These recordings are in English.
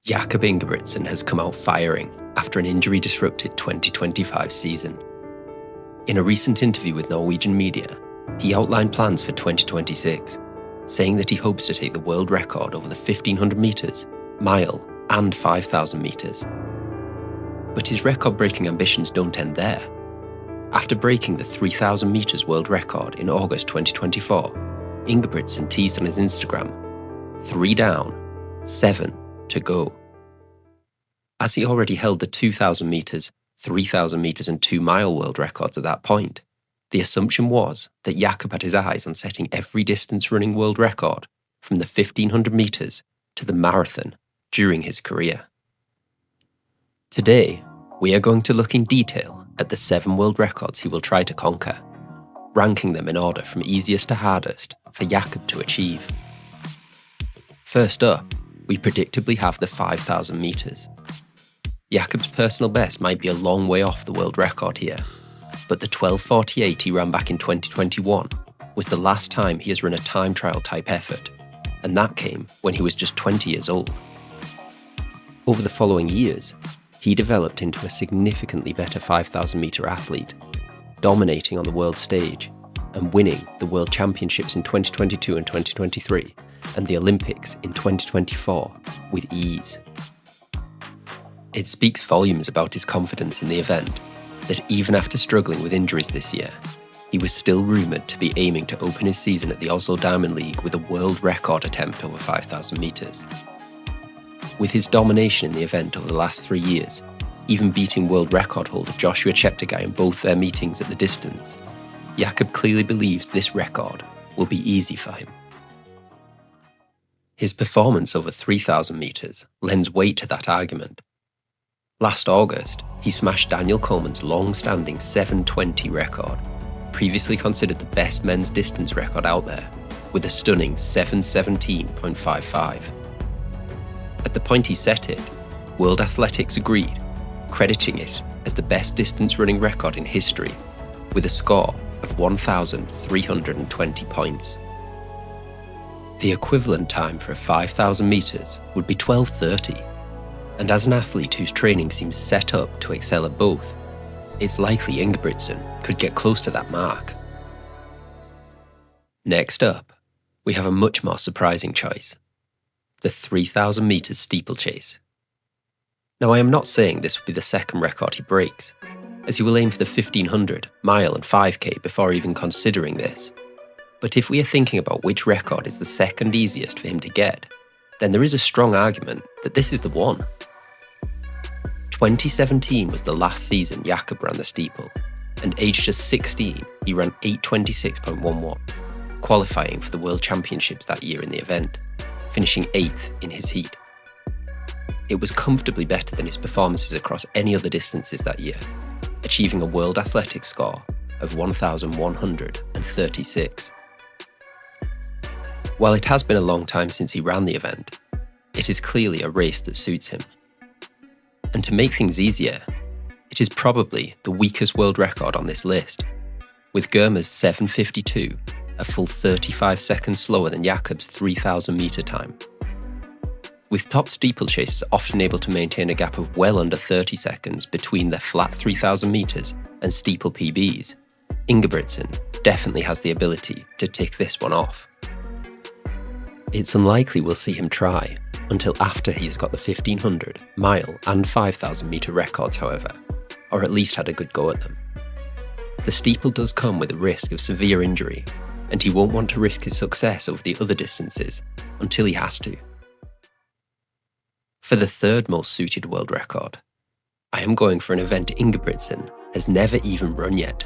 Jakob Ingebrigtsen has come out firing after an injury-disrupted 2025 season. In a recent interview with Norwegian media, he outlined plans for 2026, saying that he hopes to take the world record over the 1500 metres, mile and 5000 metres. But his record-breaking ambitions don't end there. After breaking the 3000 metres world record in August 2024, Ingebrigtsen teased on his Instagram, 3 down, 7 to go. As he already held the 2000 metres, 3000 metres and 2 mile world records at that point, the assumption was that Jakob had his eyes on setting every distance running world record from the 1500 metres to the marathon during his career. Today, we are going to look in detail at the 7 world records he will try to conquer, ranking them in order from easiest to hardest for Jakob to achieve. First up, we predictably have the 5000 metres. Jakob's personal best might be a long way off the world record here, but the 12:48 he ran back in 2021 was the last time he has run a time trial type effort, and that came when he was just 20 years old. Over the following years, he developed into a significantly better 5000 metre athlete, dominating on the world stage and winning the World Championships in 2022 and 2023 and the Olympics in 2024 with ease. It speaks volumes about his confidence in the event that even after struggling with injuries this year, he was still rumoured to be aiming to open his season at the Oslo Diamond League with a world record attempt over 5000 metres. With his domination in the event over the last 3 years, even beating world record holder Joshua Cheptegei in both their meetings at the distance, Jakob clearly believes this record will be easy for him. His performance over 3000 metres lends weight to that argument. Last August, he smashed Daniel Coleman's long-standing 7:20 record, previously considered the best men's distance record out there, with a stunning 7:17.55. At the point he set it, World Athletics agreed, crediting it as the best distance running record in history, with a score of 1,320 points. The equivalent time for a 5000 metres would be 12:30. And as an athlete whose training seems set up to excel at both, it's likely Ingebrigtsen could get close to that mark. Next up, we have a much more surprising choice, the 3000 metres steeplechase. Now, I am not saying this will be the second record he breaks, as he will aim for the 1500, mile and 5k before even considering this. But if we are thinking about which record is the second easiest for him to get, then there is a strong argument that this is the one. 2017 was the last season Jakob ran the steeple, and aged just 16, he ran 8:26.11, qualifying for the World Championships that year in the event, finishing 8th in his heat. It was comfortably better than his performances across any other distances that year, achieving a World Athletics score of 1,136. While it has been a long time since he ran the event, it is clearly a race that suits him. And to make things easier, it is probably the weakest world record on this list, with Germa's 7:52 a full 35 seconds slower than Jakob's 3000 metre time. With top steeplechasers often able to maintain a gap of well under 30 seconds between their flat 3000 metres and steeple PBs, Ingebrigtsen definitely has the ability to tick this one off. It's unlikely we'll see him try until after he's got the 1500, mile and 5000 metre records, however, or at least had a good go at them. The steeple does come with a risk of severe injury, and he won't want to risk his success over the other distances until he has to. For the third most suited world record, I am going for an event Ingebrigtsen has never even run yet.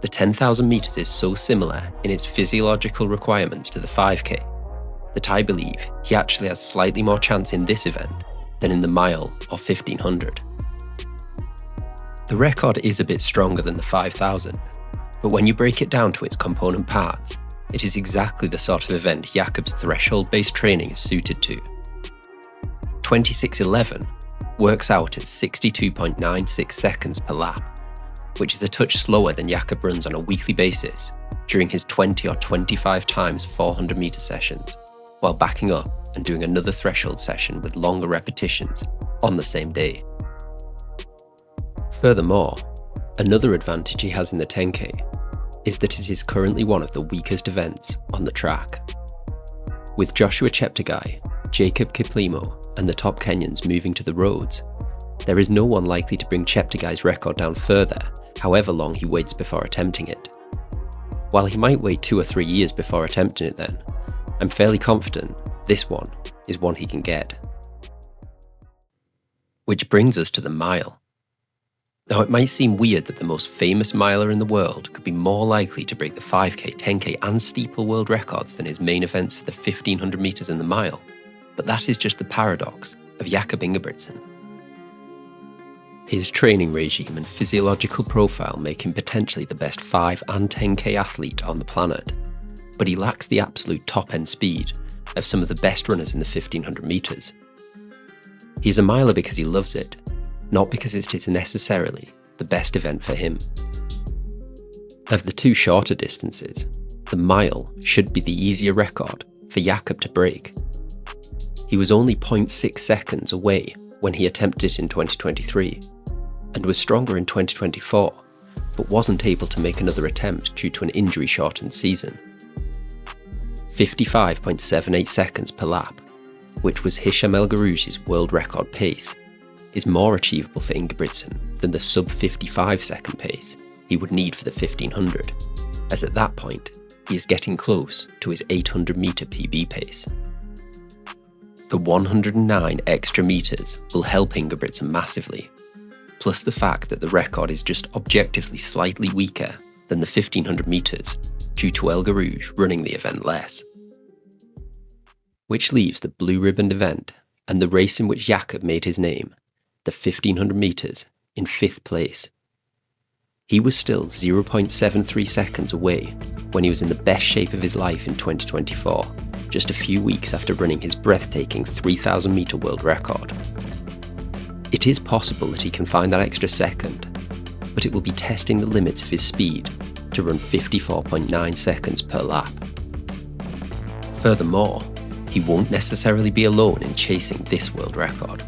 The 10,000 metres is so similar in its physiological requirements to the 5k that I believe he actually has slightly more chance in this event than in the mile or 1500. The record is a bit stronger than the 5000, but when you break it down to its component parts, it is exactly the sort of event Jakob's threshold-based training is suited to. 26:11 works out at 62.96 seconds per lap, which is a touch slower than Jakob runs on a weekly basis during his 20 or 25 times 400 metre sessions, while backing up and doing another threshold session with longer repetitions on the same day. Furthermore, another advantage he has in the 10K is that it is currently one of the weakest events on the track. With Joshua Cheptegei, Jacob Kiplimo and the top Kenyans moving to the roads, there is no one likely to bring Cheptegei's record down further, however long he waits before attempting it. While he might wait 2 or 3 years before attempting it then, I'm fairly confident this one is one he can get. Which brings us to the mile. Now, it might seem weird that the most famous miler in the world could be more likely to break the 5K, 10K and steeple world records than his main events of the 1500 metres and the mile, but that is just the paradox of Jakob Ingebrigtsen. His training regime and physiological profile make him potentially the best 5 and 10K athlete on the planet, but he lacks the absolute top-end speed of some of the best runners in the 1500 metres. He's a miler because he loves it, not because it is necessarily the best event for him. Of the 2 shorter distances, the mile should be the easier record for Jakob to break. He was only 0.6 seconds away when he attempted it in 2023, and was stronger in 2024, but wasn't able to make another attempt due to an injury-shortened season. 55.78 seconds per lap, which was Hisham El Garouji's world record pace, is more achievable for Ingebrigtsen than the sub-55 second pace he would need for the 1500, as at that point he is getting close to his 800 metre PB pace. The 109 extra metres will help Ingebrigtsen massively, plus the fact that the record is just objectively slightly weaker than the 1500 metres due to El Garouj running the event less. Which leaves the blue ribbon event and the race in which Jakob made his name, the 1500 metres, in 5th place. He was still 0.73 seconds away when he was in the best shape of his life in 2024, just a few weeks after running his breathtaking 3000 metre world record. It is possible that he can find that extra second, but it will be testing the limits of his speed to run 54.9 seconds per lap. Furthermore, he won't necessarily be alone in chasing this world record.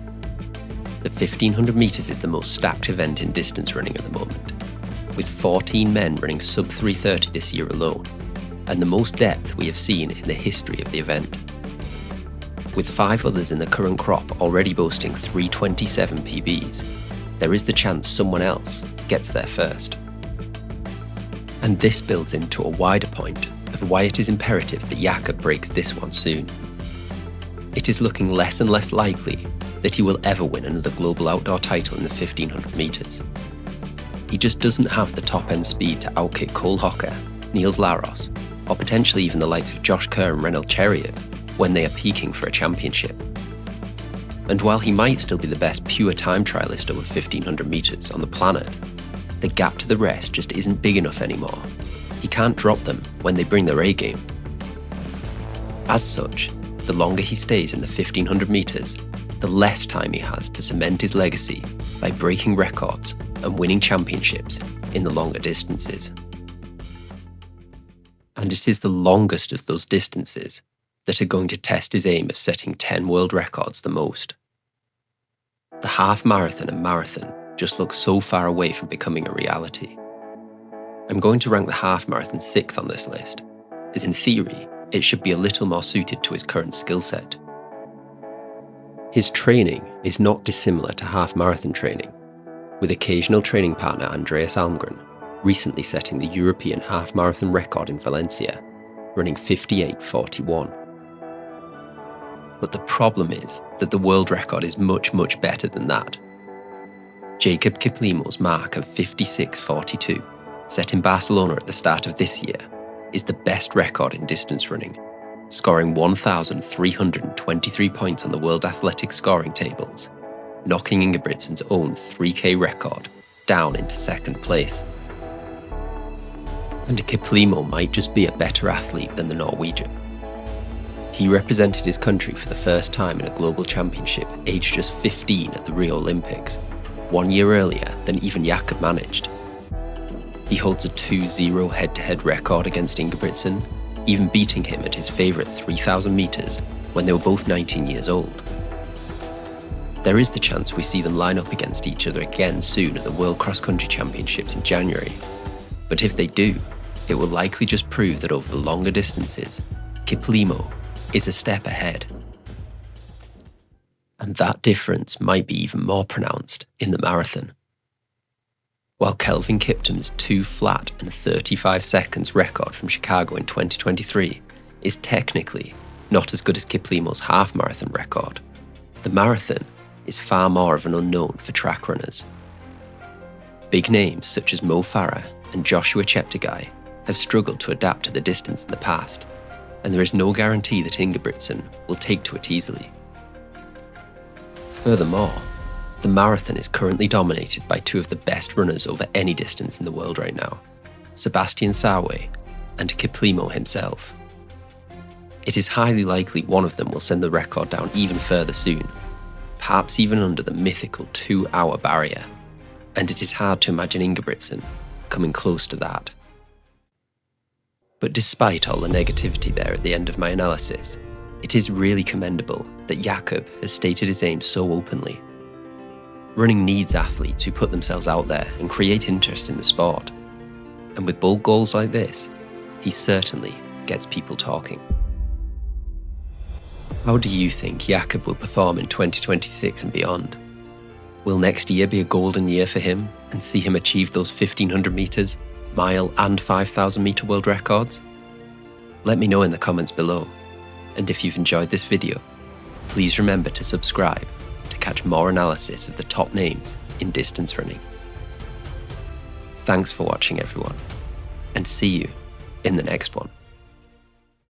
The 1500 metres is the most stacked event in distance running at the moment, with 14 men running sub 3:30 this year alone, and the most depth we have seen in the history of the event. With 5 others in the current crop already boasting 3:27 PBs, there is the chance someone else gets there first. And this builds into a wider point of why it is imperative that Jakob breaks this one soon. It is looking less and less likely that he will ever win another global outdoor title in the 1500 metres. He just doesn't have the top-end speed to outkick Cole Hocker, Niels Laros, or potentially even the likes of Josh Kerr and Renald Cheriab when they are peaking for a championship. And while he might still be the best pure time trialist over 1500 metres on the planet, the gap to the rest just isn't big enough anymore. He can't drop them when they bring their A game. As such, the longer he stays in the 1500 metres, the less time he has to cement his legacy by breaking records and winning championships in the longer distances. And it is the longest of those distances that are going to test his aim of setting 10 world records the most. The half marathon and marathon just look so far away from becoming a reality. I'm going to rank the half marathon 6th on this list, as in theory, it should be a little more suited to his current skill set. His training is not dissimilar to half marathon training, with occasional training partner Andreas Almgren recently setting the European half marathon record in Valencia, running 58:41. But the problem is that the world record is much, much better than that. Jacob Kiplimo's mark of 56:42, set in Barcelona at the start of this year, is the best record in distance running, scoring 1,323 points on the World Athletics scoring tables, knocking Ingebrigtsen's own 3K record down into 2nd place. And Kiplimo might just be a better athlete than the Norwegian. He represented his country for the first time in a global championship aged just 15 at the Rio Olympics, 1 year earlier than even Jakob managed. He holds a 2-0 head-to-head record against Ingebrigtsen, even beating him at his favourite 3,000 metres when they were both 19 years old. There is the chance we see them line up against each other again soon at the World Cross Country Championships in January. But if they do, it will likely just prove that over the longer distances, Kiplimo is a step ahead. And that difference might be even more pronounced in the marathon. While Kelvin Kiptum's 2 flat and 35 seconds record from Chicago in 2023 is technically not as good as Kiplimo's half marathon record, the marathon is far more of an unknown for track runners. Big names such as Mo Farah and Joshua Cheptegei have struggled to adapt to the distance in the past, and there is no guarantee that Ingebrigtsen will take to it easily. Furthermore, the marathon is currently dominated by 2 of the best runners over any distance in the world right now, Sebastian Sawe and Kiplimo himself. It is highly likely one of them will send the record down even further soon, perhaps even under the mythical 2-hour barrier, and it is hard to imagine Ingebrigtsen coming close to that. But despite all the negativity there at the end of my analysis, it is really commendable that Jakob has stated his aim so openly. Running needs athletes who put themselves out there and create interest in the sport. And with bold goals like this, he certainly gets people talking. How do you think Jakob will perform in 2026 and beyond? Will next year be a golden year for him and see him achieve those 1500 metres, mile and 5000 metre world records? Let me know in the comments below. And if you've enjoyed this video, please remember to subscribe to catch more analysis of the top names in distance running. Thanks for watching everyone, and see you in the next one.